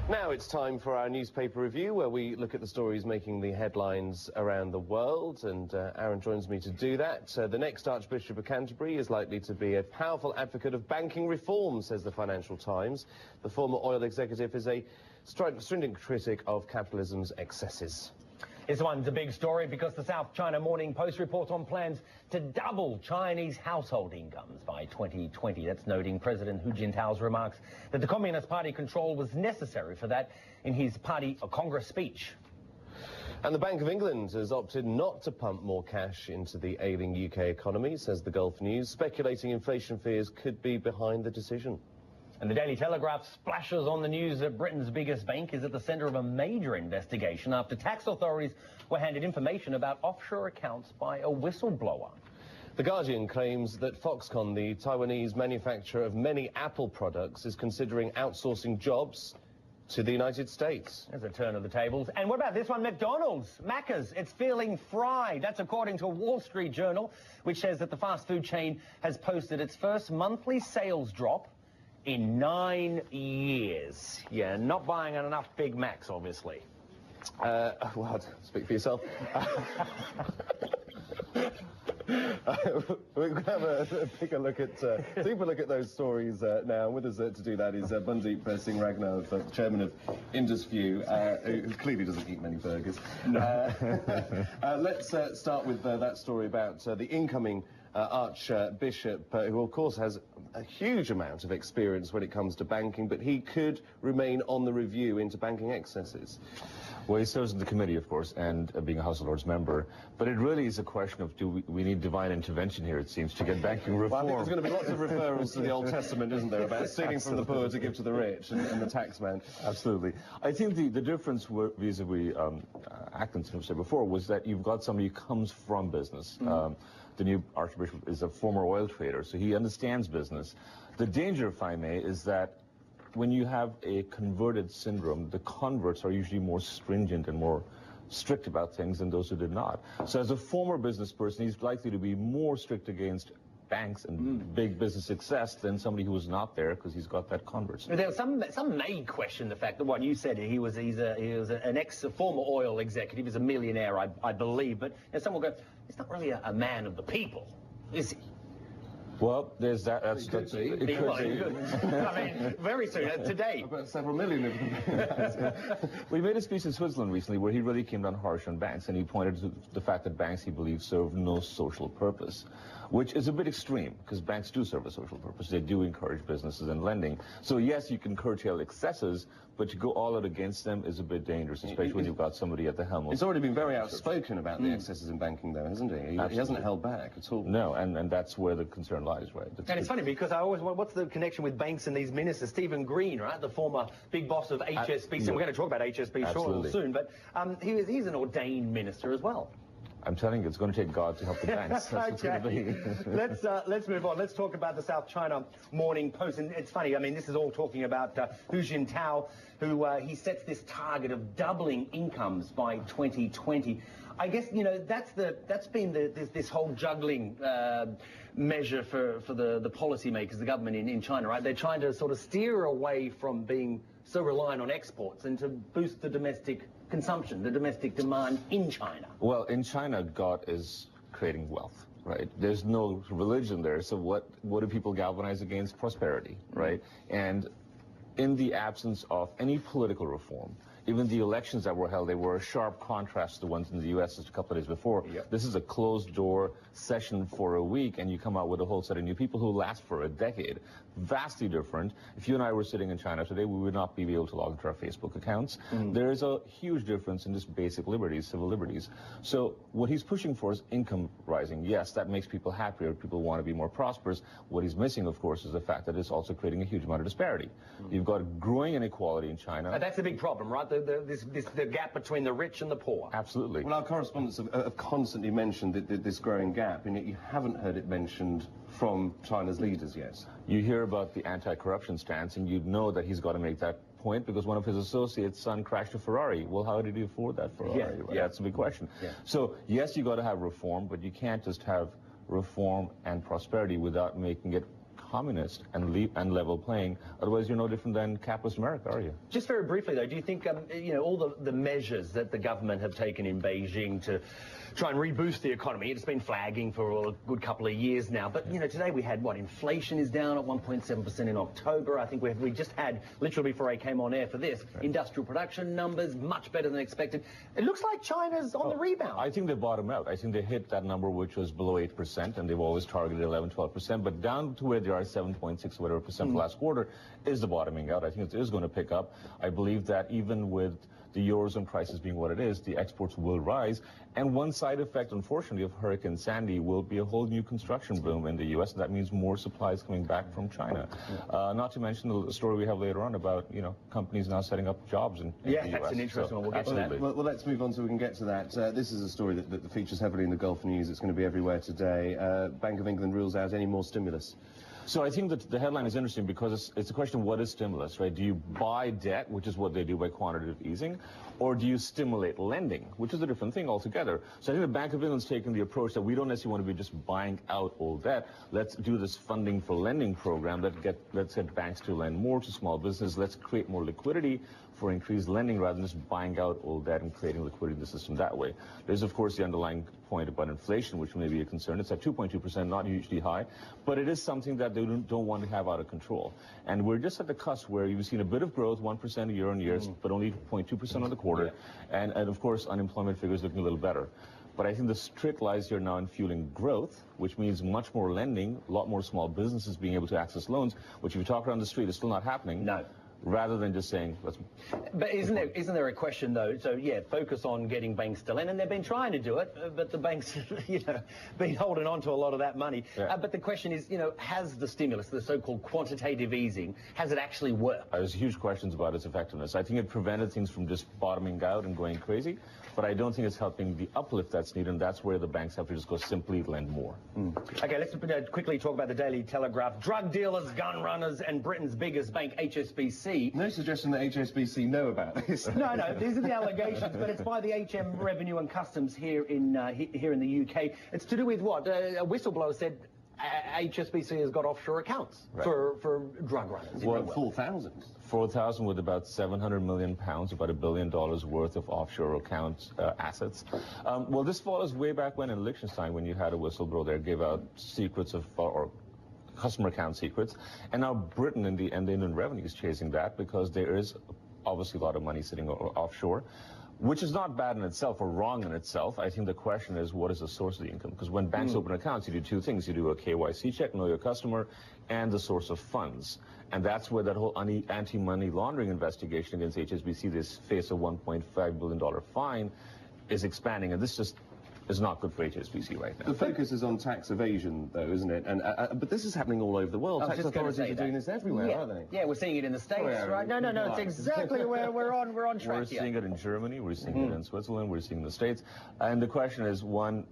Now it's time for our newspaper review, where we look at the stories making the headlines around the world, and Aaron joins me to do that. The next Archbishop of Canterbury is likely to be a powerful advocate of banking reform, says the Financial Times. The former oil executive is a stringent critic of capitalism's excesses. This one's a big story because the South China Morning Post reports on plans to double Chinese household incomes by 2020. That's noting President Hu Jintao's remarks that the Communist Party control was necessary for that in his party Congress speech. And the Bank of England has opted not to pump more cash into the ailing UK economy, says the Gulf News, speculating inflation fears could be behind the decision. And the Daily Telegraph splashes on the news that Britain's biggest bank is at the centre of a major investigation after tax authorities were handed information about offshore accounts by a whistleblower. The Guardian claims that Foxconn, the Taiwanese manufacturer of many Apple products, is considering outsourcing jobs to the United States. There's a turn of the tables. And what about this one? McDonald's, Macca's, it's feeling fried. That's according to a Wall Street Journal, which says that the fast food chain has posted its first monthly sales drop in 9 years. Yeah, not buying enough Big Macs, obviously. Well, speak for yourself. We're going to have a deeper look at those stories now. With us to do that is Bundeep Singh Rangar, chairman of IndusView, who clearly doesn't eat many burgers. No. Let's start with that story about the incoming Archbishop, who of course has a huge amount of experience when it comes to banking, but he could remain on the review into banking excesses. Well, he serves in the committee, of course, and being a House of Lords member. But it really is a question of, do we need divine intervention here, it seems, to get banking reform? Well, I think there's going to be lots of referrals to the Old Testament, isn't there, about stealing from the poor to give to the rich and the taxman. Absolutely. I think the difference vis-a-vis Atkins, who said before, was that you've got somebody who comes from business. The new Archbishop is a former oil trader, so he understands business. The danger, if I may, is that when you have a converted syndrome, the converts are usually more stringent and more strict about things than those who did not. So as a former business person, he's likely to be more strict against banks and big business success than somebody who was not there, because he's got that convert. There some may question the fact that what you said, he was an former oil executive, he's a millionaire, I believe, but some will go, he's not really a man of the people, is he? Well, there's that. It could be. I mean, very soon, today. About several million of them. We made a speech in Switzerland recently where he really came down harsh on banks, and he pointed to the fact that banks, he believes, serve no social purpose, which is a bit extreme, because banks do serve a social purpose. They do encourage businesses and lending. So yes, you can curtail excesses, but to go all out against them is a bit dangerous, especially when you've got somebody at the helm. He's already been very outspoken about the excesses in banking, though, hasn't he? He hasn't held back at all. No, and that's where the concern lies, right? And it's funny because I always wonder, what's the connection with banks and these ministers? Stephen Green, right, the former big boss of HSBC. We're going to talk about HSBC soon, but he's an ordained minister as well. I'm telling you, it's going to take God to help the banks. That's okay. Let's move on. Let's talk about the South China Morning Post. And it's funny, I mean, this is all talking about Hu Jintao, who he sets this target of doubling incomes by 2020. I guess, you know, that's been this whole juggling measure for the policymakers, the government in China, right? They're trying to sort of steer away from being so reliant on exports and to boost the domestic consumption, the domestic demand in China. Well, in China, God is creating wealth, right? There's no religion there, so what do people galvanize against? Prosperity, right? And in the absence of any political reform, even the elections that were held, they were a sharp contrast to the ones in the U.S. just a couple of days before. Yep. This is a closed-door session for a week, and you come out with a whole set of new people who last for a decade. Vastly different. If you and I were sitting in China today, we would not be able to log into our Facebook accounts. There is a huge difference in just basic liberties, civil liberties. So what he's pushing for is income rising. Yes, that makes people happier. People want to be more prosperous. What he's missing, of course, is the fact that it's also creating a huge amount of disparity. You've got growing inequality in China. That's a big problem, right? The gap between the rich and the poor. Absolutely. Well, our correspondents have constantly mentioned this growing gap, and yet you haven't heard it mentioned from China's leaders yet. You hear about the anti-corruption stance, and you'd know that he's got to make that point because one of his associates' son crashed a Ferrari. Well, how did he afford that Ferrari? Right? That's a big question. So, yes, you got to have reform, but you can't just have reform and prosperity without making it communist and level playing. Otherwise, you're no different than capitalist America, are you? Just very briefly, though, do you think, all the measures that the government have taken in Beijing to try and reboost the economy, it's been flagging for a good couple of years now, but, today we had, inflation is down at 1.7% in October. I think we just had, literally before I came on air for this, industrial production numbers much better than expected. It looks like China's on the rebound. I think they bottomed out. I think they hit that number, which was below 8%, and they've always targeted 11, 12%, but down to where they are, 7.6 or whatever percent for last quarter, is the bottoming out. I think it is going to pick up. I believe that even with the Eurozone prices being what it is, the exports will rise. And one side effect, unfortunately, of Hurricane Sandy will be a whole new construction boom in the U.S. That means more supplies coming back from China. Not to mention the story we have later on about, companies now setting up jobs in the U.S. That's an interesting one. We'll get to that. Well, let's move on so we can get to that. This is a story that features heavily in the Gulf news. It's going to be everywhere today. Bank of England rules out any more stimulus. So I think that the headline is interesting because it's a question of what is stimulus, right? Do you buy debt, which is what they do by quantitative easing, or do you stimulate lending, which is a different thing altogether? So I think the Bank of England's taken the approach that we don't necessarily want to be just buying out old debt. Let's do this funding for lending program. Let's get banks to lend more to small business. Let's create more liquidity for increased lending rather than just buying out old debt and creating liquidity in the system that way. There's, of course, the underlying point about inflation, which may be a concern. It's at 2.2%, not hugely high, but it is something that they don't want to have out of control. And we're just at the cusp where you've seen a bit of growth, 1% year on year, but only 0.2% on the quarter. And of course, unemployment figures looking a little better. But I think the trick lies here now in fueling growth, which means much more lending, a lot more small businesses being able to access loans, which if you talk around the street is still not happening. No. Rather than just saying, let's... But isn't there a question, though? So, yeah, focus on getting banks to lend, and they've been trying to do it, but the banks, been holding on to a lot of that money. Yeah. But the question is, has the stimulus, the so-called quantitative easing, has it actually worked? There's huge questions about its effectiveness. I think it prevented things from just bottoming out and going crazy, but I don't think it's helping the uplift that's needed, and that's where the banks have to just go simply lend more. Okay, let's quickly talk about the Daily Telegraph. Drug dealers, gun runners, and Britain's biggest bank, HSBC. No suggestion that HSBC know about this. No, these are the allegations, but it's by the HM Revenue and Customs here in the UK. It's to do with what? A whistleblower said HSBC has got offshore accounts for drug runners. Well, 4,000. 4,000 with about £700 million, about $1 billion worth of offshore account assets. Well, this follows way back when in Liechtenstein, when you had a whistleblower there gave out secrets of or customer account secrets, and now Britain and the Inland Revenue is chasing that because there is obviously a lot of money sitting offshore, which is not bad in itself or wrong in itself. I think the question is, what is the source of the income? Because when banks open accounts, you do two things. You do a KYC check, know your customer, and the source of funds. And that's where that whole anti-money laundering investigation against HSBC, this face a $1.5 billion fine, is expanding. And this just is not good for HSBC right now. The focus is on tax evasion, though, isn't it? And but this is happening all over the world. Tax authorities are doing this everywhere, aren't they? Yeah, we're seeing it in the States, right? No, it's exactly where we're on track. We're seeing it in Germany, we're seeing it in Switzerland, we're seeing it in the States. And the question is, one,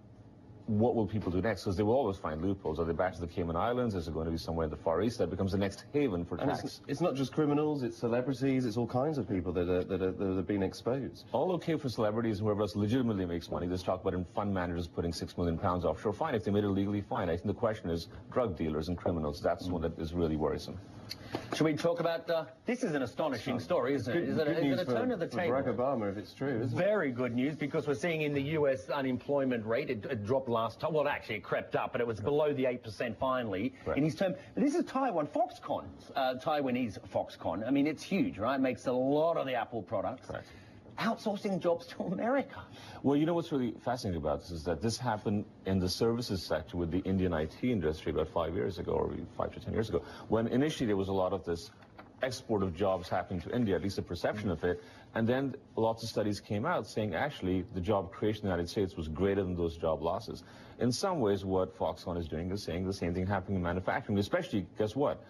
what will people do next? Because they will always find loopholes. Are they back to the Cayman Islands? Is it going to be somewhere in the Far East that becomes the next haven for tax? It's not just criminals, it's celebrities, it's all kinds of people that are being exposed. All okay for celebrities and whoever else legitimately makes money. There's talk about in fund managers putting £6 million offshore. Fine, if they made it legally, fine. I think the question is drug dealers and criminals. That's one that is really worrisome. Should we talk about, this is an astonishing story, isn't it? Is it a turn of the table? Barack Obama, if it's true, isn't it? Very good news, because we're seeing in the US unemployment rate, it dropped last time. Well, actually, it crept up, but it was below the 8% finally in his term. This is Taiwan, Foxconn, Taiwanese Foxconn. I mean, it's huge, right? Makes a lot of the Apple products. Correct. Outsourcing jobs to America. Well, you know what's really fascinating about this is that this happened in the services sector with the Indian IT industry about 5 years ago, or 5 to 10 years ago, when initially there was a lot of this export of jobs happening to India, at least a perception of it, and then lots of studies came out saying actually the job creation in the United States was greater than those job losses. In some ways, what Foxconn is doing is saying the same thing happening in manufacturing, especially, guess what?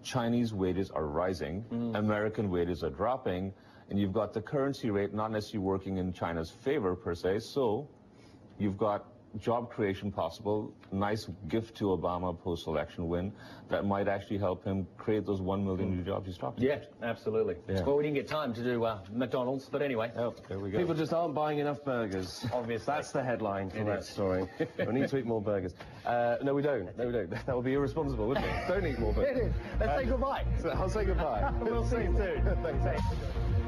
Chinese wages are rising, American wages are dropping, and you've got the currency rate not necessarily working in China's favor per se, so you've got job creation possible, nice gift to Obama post-election win that might actually help him create those 1 million new jobs he's talking Yeah, absolutely. Yeah. Well, we didn't get time to do McDonald's, but anyway. Oh, there we go. People just aren't buying enough burgers. Obviously. That's the headline for It that is. story. We need to eat more burgers. No, we don't. No, we don't. That would be irresponsible, wouldn't it? Don't eat more burgers. It is. Let's say goodbye. So I'll say goodbye. We'll see you soon. Thanks.